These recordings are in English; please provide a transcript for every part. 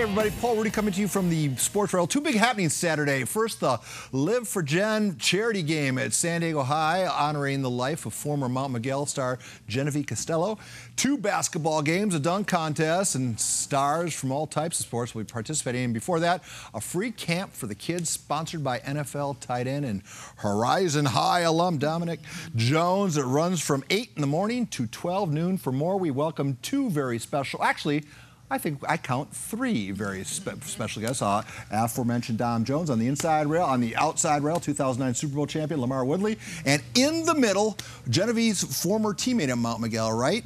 Hey everybody, Paul Rudy coming to you from the Sports Rail. Two big happenings Saturday. First, the Live4Gen charity game at San Diego High, honoring the life of former Mount Miguel star Genevieve Costello. Two basketball games, a dunk contest, and stars from all types of sports will be participating in. Before that, a free camp for the kids sponsored by NFL tight end and Horizon High alum Dominique Jones. It runs from 8 in the morning to 12 noon. For more, we welcome two very special, actually, I think I count three very special guests. Aforementioned Dom Jones on the inside rail, on the outside rail, 2009 Super Bowl champion Lamarr Woodley, and in the middle, Genevieve's former teammate at Mount Miguel, right?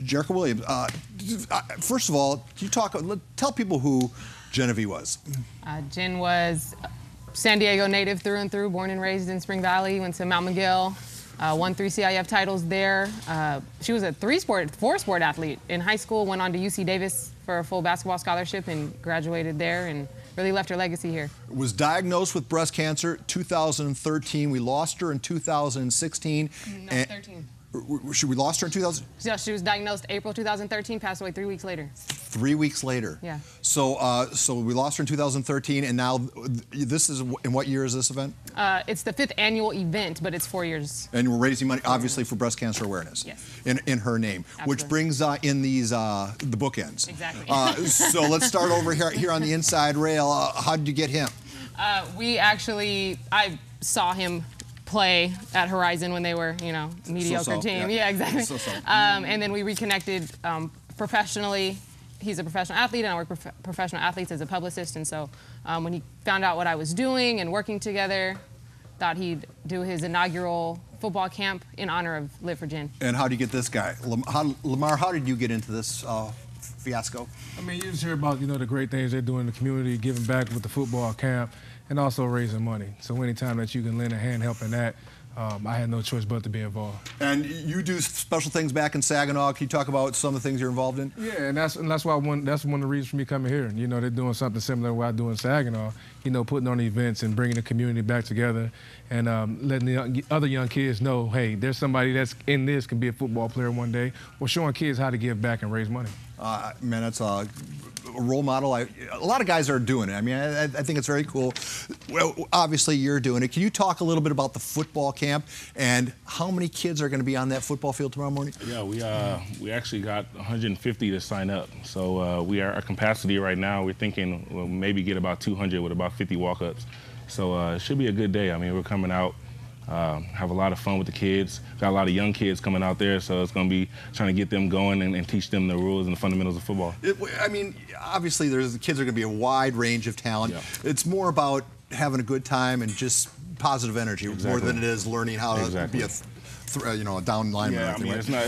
Jericho Williams. First of all, can you tell people who Genevieve was? Jen was San Diego native through and through, born and raised in Spring Valley, went to Mount Miguel. Won 3 CIF titles there. She was a four-sport athlete in high school, went on to UC Davis for a full basketball scholarship and graduated there and really left her legacy here. Was diagnosed with breast cancer 2013. We lost her in 2016. No, 13. We lost her in 2000? Yeah, she was diagnosed April 2013, passed away 3 weeks later. 3 weeks later? Yeah. So we lost her in 2013, and now this is, in what year is this event? It's the 5th annual event, but it's 4 years. And we're raising money, obviously, for breast cancer awareness. Yes. In her name. Absolutely. Which brings in these, the bookends. Exactly. So let's start over here on the inside rail. How did you get him? I saw him play at Horizon when they were, mediocre team. Yeah, exactly. And then we reconnected professionally. He's a professional athlete, and I work with professional athletes as a publicist. And so when he found out what I was doing and working together, thought he'd do his inaugural football camp in honor of Live4Gen. And how do you get this guy? Lamarr, how did you get into this fiasco? I mean, you just hear about, the great things they do in the community, giving back with the football camp, and also raising money. So anytime that you can lend a hand helping that, I had no choice but to be involved. And you do special things back in Saginaw. Can you talk about some of the things you're involved in? Yeah, and that's why that's one of the reasons for me coming here. They're doing something similar to what I do in Saginaw. Putting on events and bringing the community back together, and letting the other young kids know, hey, there's somebody that's in this can be a football player one day, or showing kids how to give back and raise money. Man, that's a role model. A lot of guys are doing it. I mean, I think it's very cool. Well, obviously, you're doing it. Can you talk a little bit about the football camp and how many kids are going to be on that football field tomorrow morning? Yeah, we actually got 150 to sign up. So our capacity right now, we're thinking we'll maybe get about 200 with about 50 walk-ups. So it should be a good day. I mean, we're coming out. Have a lot of fun with the kids. Got a lot of young kids coming out there, so it's going to be trying to get them going and teach them the rules and the fundamentals of football. I mean, obviously, the kids are going to be a wide range of talent. Yeah. It's more about having a good time and just positive energy more than it is learning how to be a down lineman. Yeah, I mean, it's not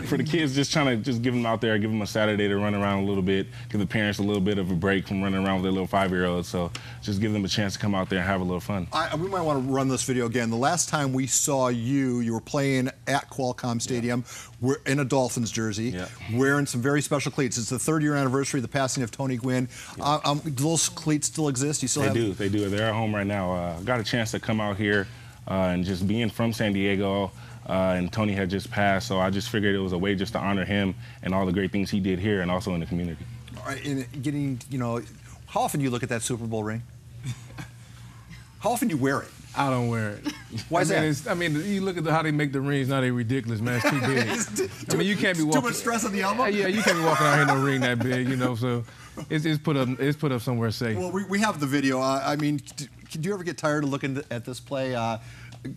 for the kids. Just trying to give them out there, give them a Saturday to run around a little bit, give the parents a little bit of a break from running around with their little 5-year-olds. So just give them a chance to come out there and have a little fun. We might want to run this video again. The last time we saw you were playing at Qualcomm Stadium. We're in a Dolphins jersey, wearing some very special cleats. It's the 3rd-year anniversary of the passing of Tony Gwynn. Do those cleats still exist? You still have them? They do. They're at home right now. Got a chance to come out here and just being from San Diego. And Tony had just passed, so I just figured it was a way just to honor him and all the great things he did here and also in the community. All right, and how often do you look at that Super Bowl ring? How often do you wear it? I don't wear it. Why is that? You look at how they make the rings now, they're ridiculous, man. It's too big. You can't be walking. Too much stress on the elbow? Yeah, you can't be walking out here in no ring that big, so it's put up somewhere safe. Well, we have the video. Do you ever get tired of looking at this play?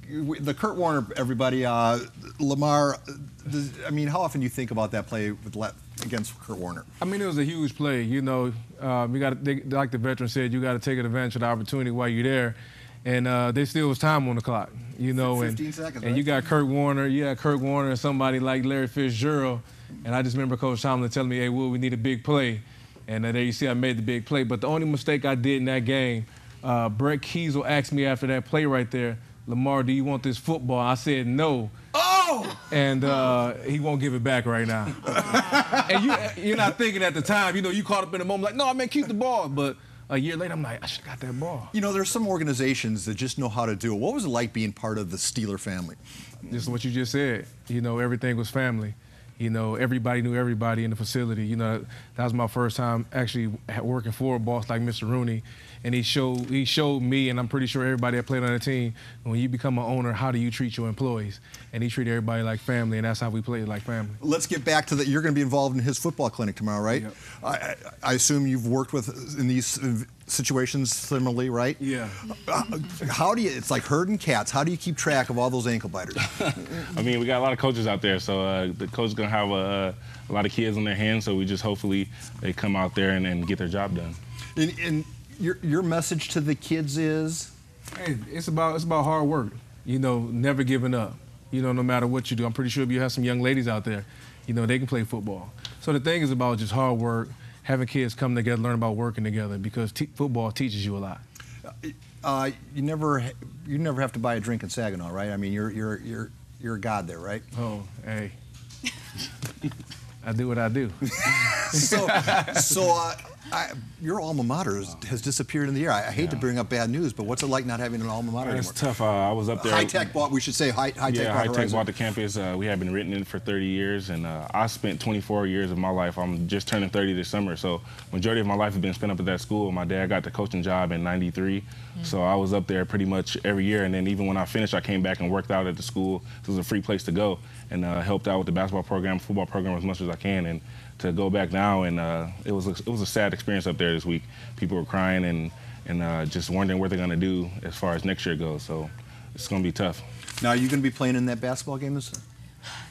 The Kurt Warner, everybody, Lamarr, how often do you think about that play against Kurt Warner? It was a huge play. You got like the veteran said, you got to take advantage of the opportunity while you're there. And there still was time on the clock, 15 seconds, and you got Kurt Warner, and somebody like Larry Fitzgerald. And I just remember Coach Tomlin telling me, hey, Will, we need a big play. And there you see I made the big play. But the only mistake I did in that game, Brett Kiesel asked me after that play right there, Lamarr, do you want this football? I said no. Oh! And he won't give it back right now. And you're not thinking at the time, you caught up in the moment like, no, keep the ball. But a year later, I'm like, I should have got that ball. There's some organizations that just know how to do it. What was it like being part of the Steeler family? This is what you just said. Everything was family. You know, everybody knew everybody in the facility. You know, that was my first time actually working for a boss like Mr. Rooney, and he showed me, and I'm pretty sure everybody that played on the team, when you become an owner, how do you treat your employees? And he treated everybody like family, and that's how we played, like family. Let's get back to that. You're going to be involved in his football clinic tomorrow, right? Yep. I assume you've worked with in these situations similarly, right? Yeah. How do you? It's like herding cats. How do you keep track of all those ankle biters? I mean, we got a lot of coaches out there, so the coach is gonna have a lot of kids on their hands. So we just hopefully they come out there and get their job done. And your message to the kids is? Hey, it's about hard work. You know, never giving up. You know, no matter what you do. I'm pretty sure if you have some young ladies out there, you know, they can play football. So the thing is about just hard work, having kids come together, learn about working together, because football teaches you a lot. You never have to buy a drink in Saginaw, right? I mean, you're a god there, right? Oh, hey. I do what I do. Your alma mater has disappeared in the air. I hate to bring up bad news, but what's it like not having an alma mater anymore? It's tough. I was up there. High Tech bought, we should say, High Tech bought the campus. We had been written in for 30 years, and I spent 24 years of my life. I'm just turning 30 this summer, so majority of my life has been spent up at that school. My dad got the coaching job in '93, so I was up there pretty much every year, and then even when I finished, I came back and worked out at the school. It was a free place to go, and helped out with the basketball program, football program as much as I can. And to go back now, and it was a sad experience up there this week. People were crying and just wondering what they're going to do as far as next year goes. So it's going to be tough. Now, are you going to be playing in that basketball game this?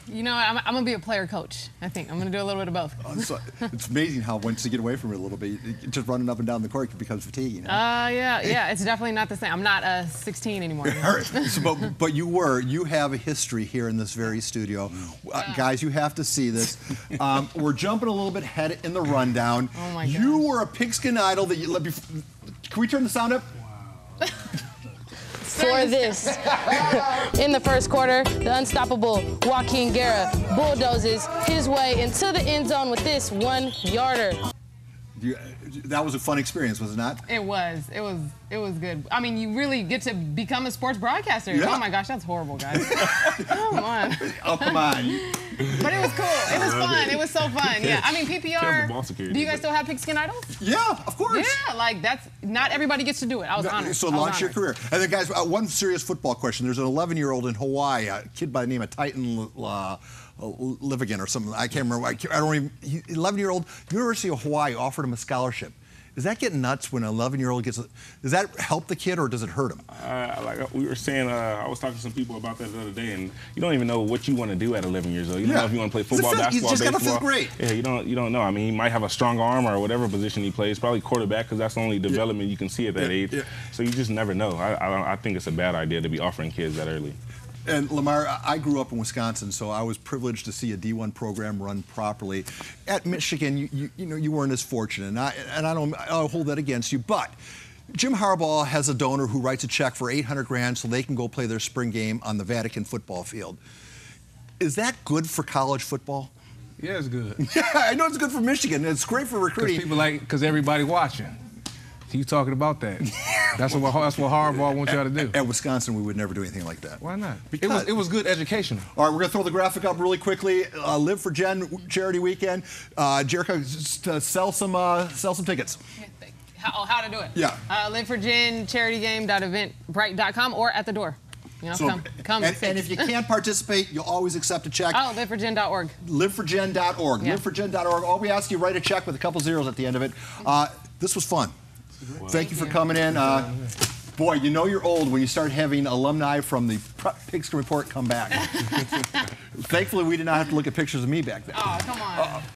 You know, I'm going to be a player coach, I think. I'm going to do a little bit of both. It's amazing how once you get away from it a little bit, just running up and down the court becomes fatiguing. Huh? Yeah, it's definitely not the same. I'm not 16 anymore. But you have a history here in this very studio. Guys, you have to see this. We're jumping a little bit ahead in the rundown. Oh my gosh. You were a pigskin idol that you can we turn the sound up? Wow. For this. In the first quarter, the unstoppable Joaquin Guerra bulldozes his way into the end zone with this 1-yarder. That was a fun experience, was it not? It was. It was good. I mean, you really get to become a sports broadcaster. Yeah. Oh my gosh, that's horrible, guys. Come on. Oh, come on. But it was cool. It was fun. It was so fun. Yeah. I mean, PPR. Do you guys still have pigskin idols? Yeah, of course. Yeah, like that's not everybody gets to do it. I was honored. So launch your career. And then, guys, one serious football question. There's an 11-year-old in Hawaii, a kid by the name of Titan Livigan or something. I can't remember. I don't even. 11-year-old University of Hawaii offered him a scholarship. Does that get nuts when an 11-year-old gets? Does that help the kid or does it hurt him? Like we were saying, I was talking to some people about that the other day, and you don't even know what you want to do at 11 years old. You don't know if you want to play football, basketball, baseball. You just gotta feel great. Yeah, you don't know. I mean, he might have a strong arm or whatever position he plays. Probably quarterback because that's the only development you can see at that age. Yeah. So you just never know. I think it's a bad idea to be offering kids that early. And Lamarr, I grew up in Wisconsin, so I was privileged to see a D1 program run properly. At Michigan, you weren't as fortunate, and I'll hold that against you. But Jim Harbaugh has a donor who writes a check for $800,000 so they can go play their spring game on the Vatican football field. Is that good for college football? Yeah, it's good. Yeah, I know it's good for Michigan. It's great for recruiting. Because everybody watching. You talking about that? That's what Harbaugh wants y'all to do. At Wisconsin, we would never do anything like that. Why not? Because it was good education. All right, we're going to throw the graphic up really quickly. Live4Gen charity weekend. Jerica, sell some tickets. How to do it? Yeah. Live4Gen charitygame.eventbrite.com or at the door. You know, so, come. And if you can't participate, you'll always accept a check. Oh, live4gen.org. Live4gen.org. Yeah. Live4gen.org. All we ask you, write a check with a couple zeros at the end of it. This was fun. Thank you for coming in. Boy, you know you're old when you start having alumni from the Pigskin Report come back. Thankfully, we did not have to look at pictures of me back then. Oh, come on.